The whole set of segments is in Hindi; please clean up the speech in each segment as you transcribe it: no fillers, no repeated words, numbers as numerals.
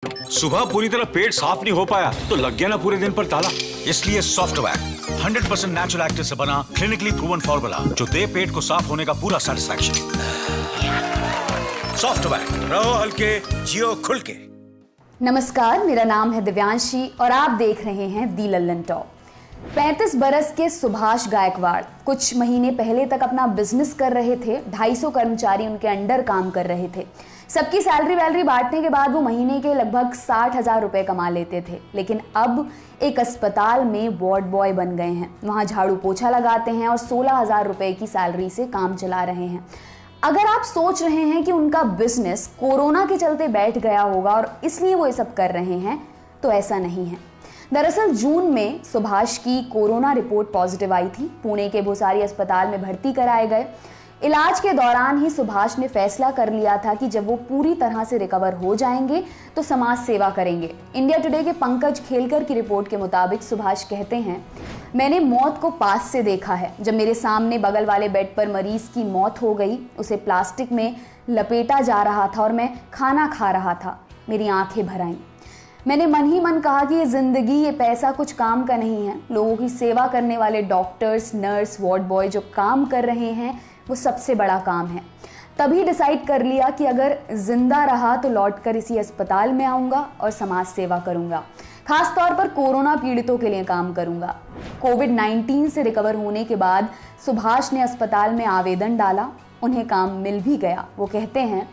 सुबह पूरी तरह पेट साफ नहीं हो पाया तो लग गया ना पूरे दिन पर ताला। इसलिए सॉफ्टवैक 100% नेचुरल एक्टिव से बना क्लिनिकली प्रूवन फॉर्मूला जो दे पेट को साफ होने का पूरा सेटिस्फैक्शन। सॉफ्टवैक, रहो हल्के, जियो खुल के। नमस्कार, मेरा नाम है दिव्यांशी और आप देख रहे हैं दी लल्लन टॉप। 35 बरस के सुभाष गायकवाड़ कुछ महीने पहले तक अपना बिजनेस कर रहे थे। 250 कर्मचारी उनके अंडर काम कर रहे थे। सबकी सैलरी वैलरी बांटने के बाद वो महीने के लगभग 60,000 रुपए कमा लेते थे। लेकिन अब एक अस्पताल में वार्ड बॉय बन गए हैं। वहाँ झाड़ू पोछा लगाते हैं और 16,000 रुपए की सैलरी से काम चला रहे हैं। अगर आप सोच रहे हैं कि उनका बिजनेस कोरोना के चलते बैठ गया होगा और इसलिए वो ये सब कर रहे हैं, तो ऐसा नहीं है। दरअसल जून में सुभाष की कोरोना रिपोर्ट पॉजिटिव आई थी। पुणे के भोसारी अस्पताल में भर्ती कराए गए। इलाज के दौरान ही सुभाष ने फैसला कर लिया था कि जब वो पूरी तरह से रिकवर हो जाएंगे तो समाज सेवा करेंगे। इंडिया टुडे के पंकज खेलकर की रिपोर्ट के मुताबिक सुभाष कहते हैं, मैंने मौत को पास से देखा है। जब मेरे सामने बगल वाले बेड पर मरीज की मौत हो गई, उसे प्लास्टिक में लपेटा जा रहा था और मैं खाना खा रहा था, मेरी आंखें भर आईं। मैंने मन ही मन कहा कि ये जिंदगी, ये पैसा कुछ काम का नहीं है। लोगों की सेवा करने वाले डॉक्टर्स, नर्स, वार्ड बॉय जो काम कर रहे हैं वो सबसे बड़ा काम है। तभी डिसाइड कर लिया कि अगर जिंदा रहा तो लौटकर इसी अस्पताल में आऊँगा और समाज सेवा करूँगा। खास तौर पर कोरोना पीड़ितों के लिए काम करूँगा। कोविड-19 से रिकवर होने के बाद सुभाष ने अस्पताल में आवेदन डाला। उन्हें काम मिल भी गया। वो कहते हैं,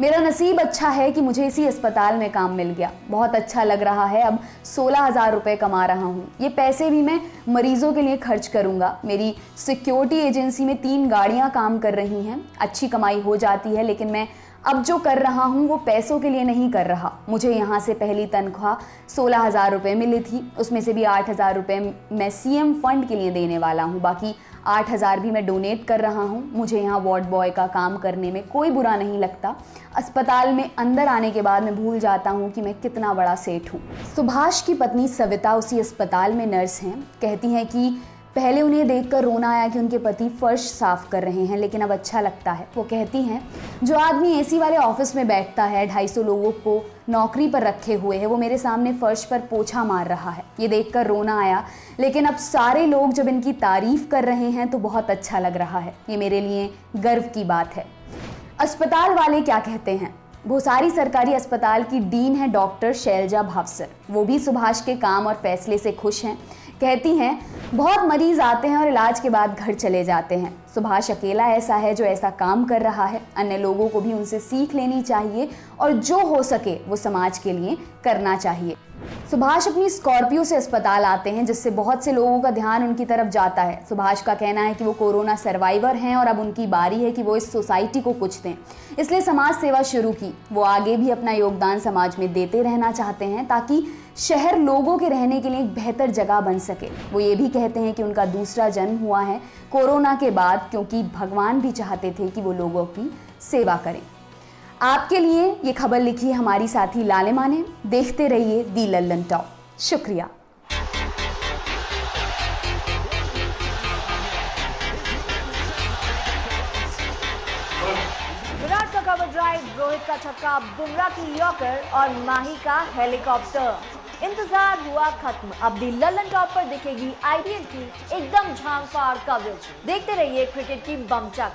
मेरा नसीब अच्छा है कि मुझे इसी अस्पताल में काम मिल गया। बहुत अच्छा लग रहा है। अब 16,000 रुपये कमा रहा हूँ। ये पैसे भी मैं मरीजों के लिए खर्च करूँगा। मेरी सिक्योरिटी एजेंसी में 3 गाड़ियाँ काम कर रही हैं। अच्छी कमाई हो जाती है, लेकिन मैं अब जो कर रहा हूँ वो पैसों के लिए नहीं कर रहा। मुझे यहाँ से पहली तनख्वाह 16,000 रुपये मिली थी। उसमें से भी 8,000 रुपये मैं सीएम फंड के लिए देने वाला हूँ। बाकी 8,000 भी मैं डोनेट कर रहा हूँ। मुझे यहाँ वार्ड बॉय का काम करने में कोई बुरा नहीं लगता। अस्पताल में अंदर आने के बाद मैं भूल जाता हूँ कि मैं कितना बड़ा सेठ हूँ। सुभाष की पत्नी सविता उसी अस्पताल में नर्स हैं। कहती हैं कि पहले उन्हें देखकर रोना आया कि उनके पति फर्श साफ कर रहे हैं, लेकिन अब अच्छा लगता है। वो कहती हैं, जो आदमी एसी वाले ऑफिस में बैठता है, 250 लोगों को नौकरी पर रखे हुए है, वो मेरे सामने फर्श पर पोछा मार रहा है। ये देखकर रोना आया, लेकिन अब सारे लोग जब इनकी तारीफ कर रहे हैं तो बहुत अच्छा लग रहा है। ये मेरे लिए गर्व की बात है। अस्पताल वाले क्या कहते हैं? भोसारी सरकारी अस्पताल की डीन है डॉक्टर शैलजा भावसर। वो भी सुभाष के काम और फैसले से खुश हैं। कहती हैं, बहुत मरीज आते हैं और इलाज के बाद घर चले जाते हैं। सुभाष अकेला ऐसा है जो ऐसा काम कर रहा है। अन्य लोगों को भी उनसे सीख लेनी चाहिए और जो हो सके वो समाज के लिए करना चाहिए। सुभाष अपनी स्कॉर्पियो से अस्पताल आते हैं, जिससे बहुत से लोगों का ध्यान उनकी तरफ जाता है। सुभाष का कहना है कि वो कोरोना सर्वाइवर हैं और अब उनकी बारी है कि वो इस सोसाइटी को कुछ दें। इसलिए समाज सेवा शुरू की। वो आगे भी अपना योगदान समाज में देते रहना चाहते हैं ताकि शहर लोगों के रहने के लिए एक बेहतर जगह बन सके। वो ये भी कहते हैं कि उनका दूसरा जन्म हुआ है कोरोना के बाद, क्योंकि भगवान भी चाहते थे कि वो लोगों की सेवा करें। आपके लिए ये खबर लिखी हमारी साथी लालिमा ने। देखते रहिए दी लल्लन टॉप। शुक्रिया। विराट का कवर ड्राइव, रोहित का छक्का, बुमराह की यॉर्कर और माही का हेलीकॉप्टर। इंतजार हुआ खत्म। अब दी लल्लन टॉप पर दिखेगी आईपीएल की एकदम झांकफाड़ कवरेज। देखते रहिए क्रिकेट की बमचक।